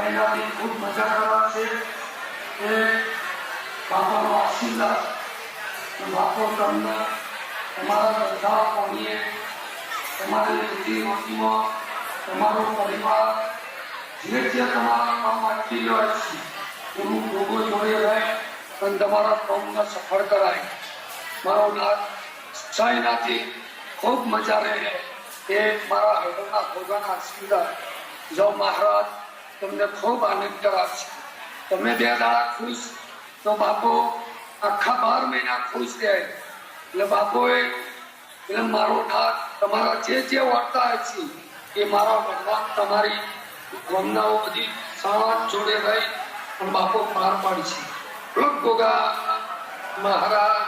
એનાથી ખૂબ મજા કરવા છે એ બાપાનો આશીર્વાદ. બાપો તમને તમારા બધા કોણીએ તમારી રોજી રોટીમાં તમારો પરિવાર જે તમારા કામ અટકી રહ્યા છે એનું ભોગો જોડે રહે અને તમારા કામને સફળ કરાય. મારો નાથ સાઈનાથી ખૂબ મજા રહે એ મારા હૃદયના ભોગાના આશીર્વાદ. જો મહારાજ તમને ખૂબ આનંદ કરાવશે. તમે 2 દાડા ખુશ તો બાપો આખા 12 મહિના ખુશ રહે. એટલે બાપોએ એટલે મારો નાથ તમારા જે વર્તા છે એ મારા ભગવાન તમારી ભાવનાઓ બધી સાથ જોડે રહી અને બાપો પાર પાડશે. ભોગા મહારાજ